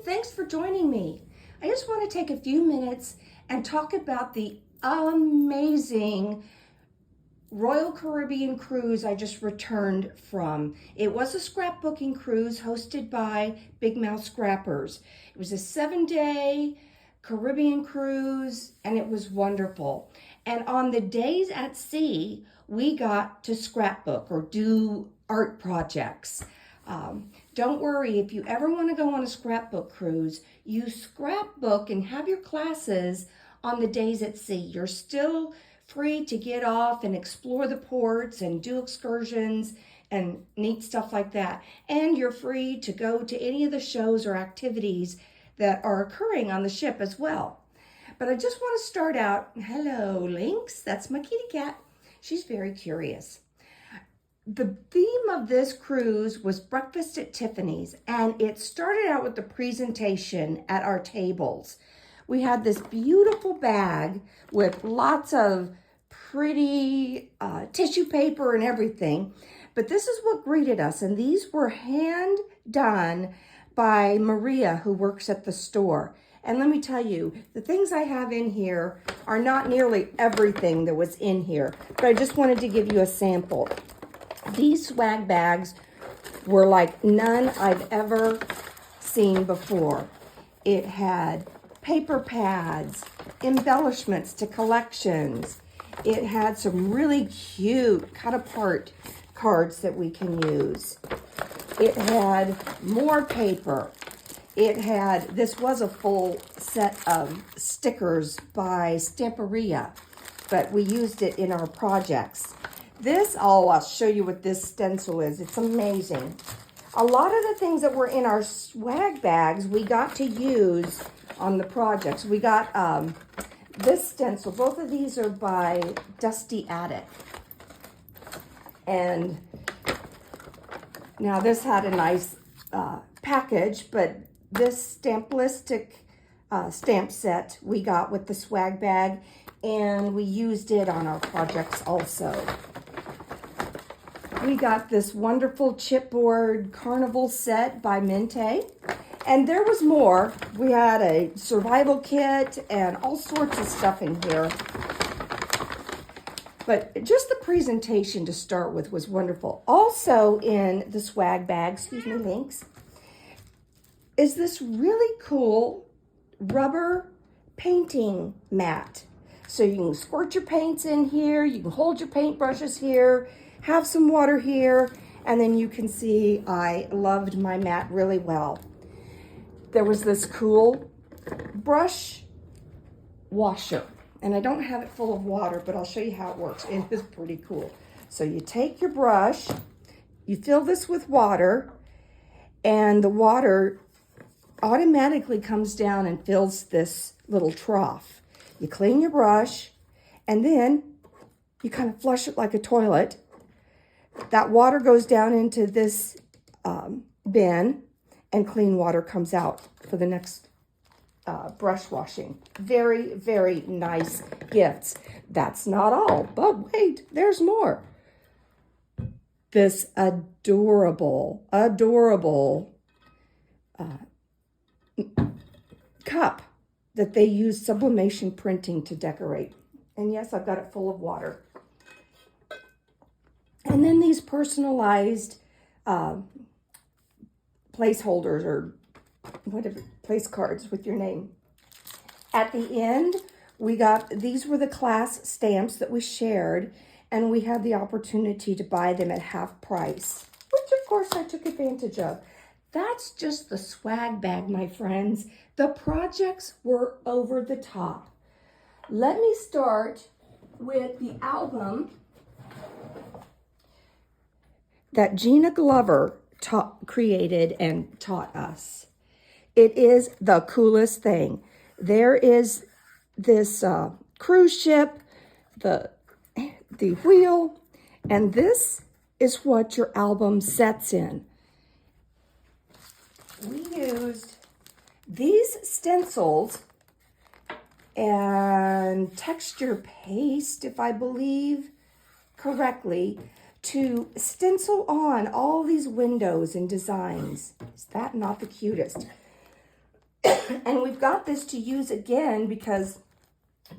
thanks for joining me. I just want to take a few minutes and talk about the amazing Royal Caribbean cruise I just returned from. It was a scrapbooking cruise hosted by Big Mouth Scrappers. It was a 7-day Caribbean cruise and it was wonderful. And on the days at sea, we got to scrapbook or do art projects. Don't worry, if you ever want to go on a scrapbook cruise, you scrapbook and have your classes on the days at sea. You're still free to get off and explore the ports and do excursions and neat stuff like that. And you're free to go to any of the shows or activities that are occurring on the ship as well. But I just want to start out, hello Lynx, that's my kitty cat. She's very curious. The theme of this cruise was Breakfast at Tiffany's, and it started out with the presentation at our tables. We had this beautiful bag with lots of pretty tissue paper and everything, but this is what greeted us, and these were hand done by Maria, who works at the store. And let me tell you, the things I have in here are not nearly everything that was in here, but I just wanted to give you a sample. These swag bags were like none I've ever seen before. It had paper pads, embellishments to collections. It had some really cute cut-apart cards that we can use. It had more paper. It had, this was a full set of stickers by Stamperia, but we used it in our projects. This, I'll show you what this stencil is. It's amazing. A lot of the things that were in our swag bags, we got to use on the projects. We got this stencil. Both of these are by Dusty Attic. And now this had a nice package, but this Stamplistic stamp set we got with the swag bag, and we used it on our projects also. We got this wonderful chipboard carnival set by Mente, and there was more. We had a survival kit and all sorts of stuff in here. But just the presentation to start with was wonderful. Also in the swag bag, excuse me, Lynx, is this really cool rubber painting mat. So you can squirt your paints in here, you can hold your paintbrushes here, have some water here, and then you can see I loved my mat really well. There was this cool brush washer, and I don't have it full of water, but I'll show you how it works. It is pretty cool. So you take your brush, you fill this with water, and the water automatically comes down and fills this little trough. You clean your brush, and then you kind of flush it like a toilet. That water goes down into this bin, and clean water comes out for the next brush washing. Very, very nice gifts. That's not all, but wait, there's more. This adorable cup that they use sublimation printing to decorate. And yes, I've got it full of water. And then these personalized placeholders or whatever, place cards with your name. At the end, we got, these were the class stamps that we shared, and we had the opportunity to buy them at half price, which of course I took advantage of. That's just the swag bag, my friends. The projects were over the top. Let me start with the album that Gina Glover created and taught us. It is the coolest thing. There is this cruise ship, the wheel, and this is what your album sets in. We used these stencils and texture paste, if I believe correctly, to stencil on all these windows and designs. Is that not the cutest? And we've got this to use again because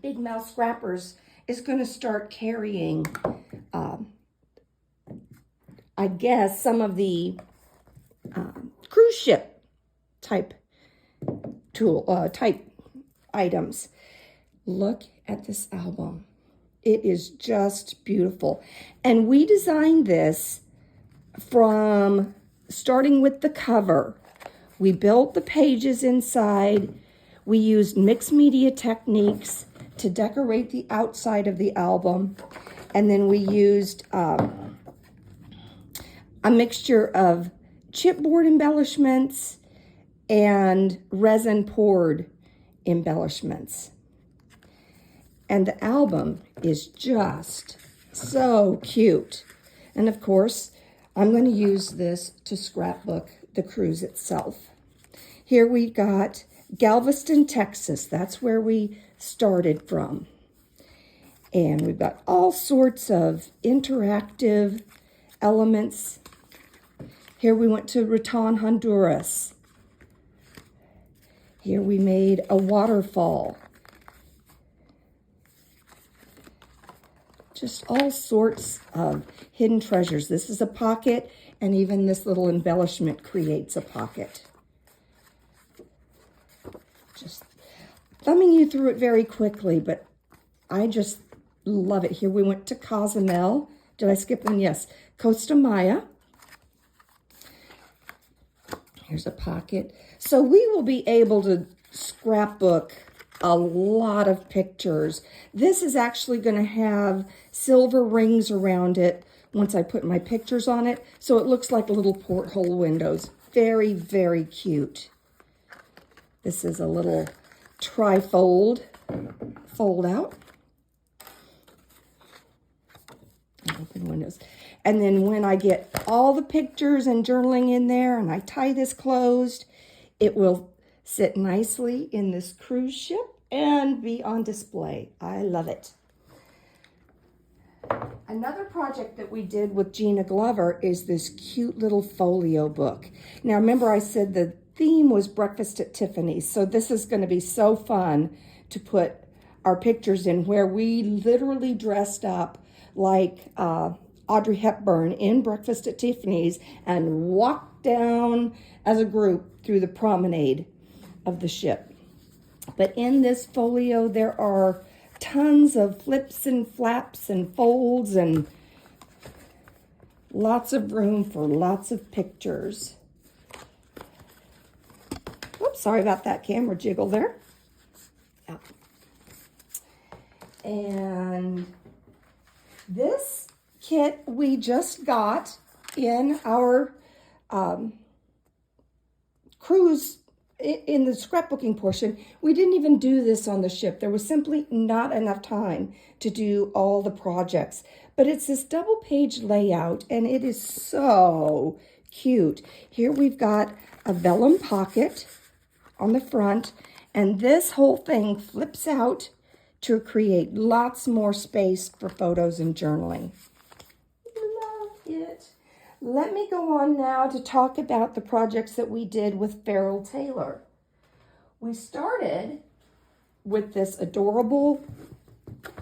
Big Mouth Scrappers is going to start carrying, I guess, some of the cruise ship type type items. Look at this album. It is just beautiful. And we designed this from starting with the cover. We built the pages inside. We used mixed media techniques to decorate the outside of the album. And then we used a mixture of chipboard embellishments and resin poured embellishments. And the album is just so cute. And of course, I'm going to use this to scrapbook the cruise itself. Here we've got Galveston, Texas. That's where we started from. And we've got all sorts of interactive elements. Here we went to Raton, Honduras. Here we made a waterfall. Just all sorts of hidden treasures. This is a pocket, and even this little embellishment creates a pocket. Just thumbing you through it very quickly, but I just love it. Here we went to Cozumel. Did I skip one? Yes. Costa Maya. Here's a pocket. So we will be able to scrapbook a lot of pictures. This is actually going to have silver rings around it once I put my pictures on it, so it looks like little porthole windows. Very, very cute. This is a little tri-fold, fold out. Open windows. And then when I get all the pictures and journaling in there and I tie this closed, it will sit nicely in this cruise ship and be on display. I love it. Another project that we did with Gina Glover is this cute little folio book. Now remember I said the theme was Breakfast at Tiffany's, so this is going to be so fun to put our pictures in, where we literally dressed up like Audrey Hepburn in Breakfast at Tiffany's and walked down as a group through the promenade of the ship. But in this folio, there are tons of flips and flaps and folds and lots of room for lots of pictures. Whoops, sorry about that camera jiggle there. Yeah. And this kit we just got in our cruise, in the scrapbooking portion. We didn't even do this on the ship. There was simply not enough time to do all the projects. But it's this double page layout and it is so cute. Here we've got a vellum pocket on the front, and this whole thing flips out to create lots more space for photos and journaling. Love it. Let me go on now to talk about the projects that we did with Farrell Taylor. We started with this adorable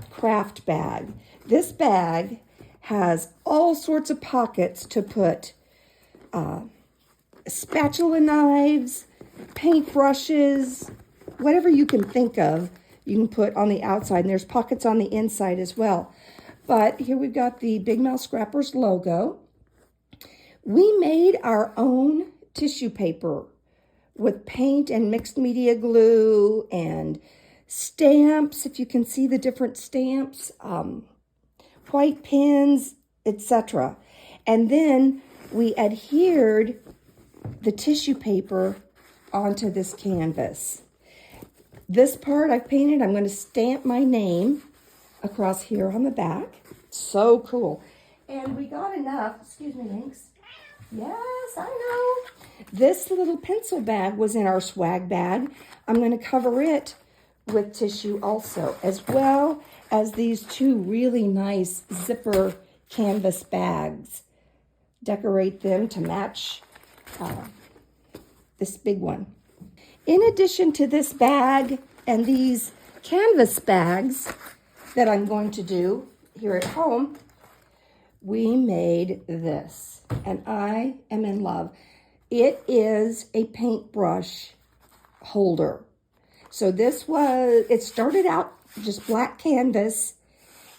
craft bag. This bag has all sorts of pockets to put spatula knives, paint brushes, whatever you can think of, you can put on the outside. And there's pockets on the inside as well. But here we've got the Big Mouth Scrappers logo. We made our own tissue paper with paint and mixed media glue and stamps, if you can see the different stamps, white pins, etc. And then we adhered the tissue paper onto this canvas. This part I painted, I'm going to stamp my name across here on the back. So cool. And we got enough, excuse me, Lynx. Yes, I know. This little pencil bag was in our swag bag. I'm going to cover it with tissue also, as well as these two really nice zipper canvas bags. Decorate them to match this big one. In addition to this bag and these canvas bags that I'm going to do here at home, we made this, and I am in love. It is a paintbrush holder. So it started out just black canvas,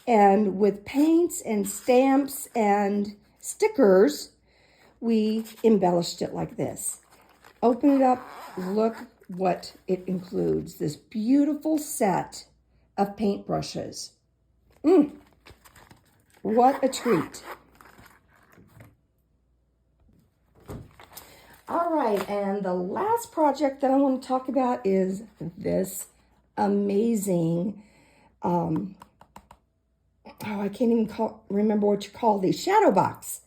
and with paints and stamps and stickers, we embellished it like this. Open it up, look what it includes. This beautiful set of paintbrushes. What a treat. All right, and the last project that I want to talk about is this amazing, I can't even remember what you call these, shadow box.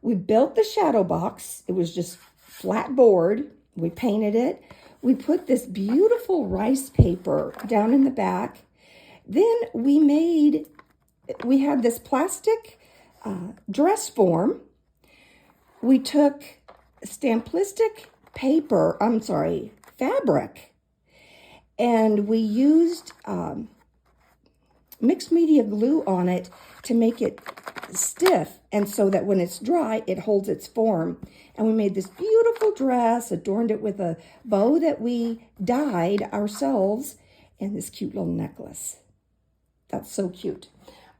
We built the shadow box. It was just flat board. We painted it. We put this beautiful rice paper down in the back. Then we had this plastic dress form. We took Stamplistic fabric, and we used mixed media glue on it to make it stiff, and so that when it's dry, it holds its form. And we made this beautiful dress, adorned it with a bow that we dyed ourselves, and this cute little necklace. That's so cute.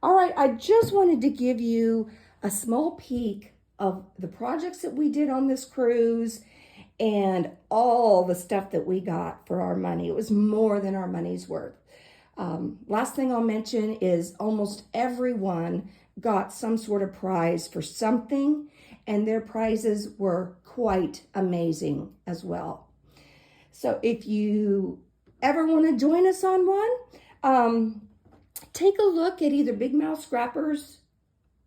All right, I just wanted to give you a small peek of the projects that we did on this cruise and all the stuff that we got for our money. It was more than our money's worth. Last thing I'll mention is almost everyone got some sort of prize for something, and their prizes were quite amazing as well. So if you ever want to join us on one, take a look at either Big Mouth Scrappers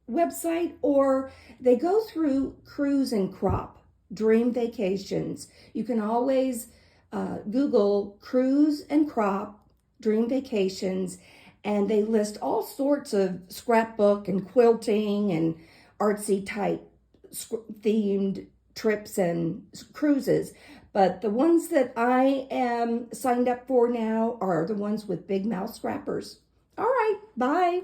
website, or they go through Cruise and Crop Dream Vacations. You can always Google Cruise and Crop Dream Vacations, and they list all sorts of scrapbook and quilting and artsy type themed trips and cruises. But the ones that I am signed up for now are the ones with Big Mouth Scrappers. All right, bye.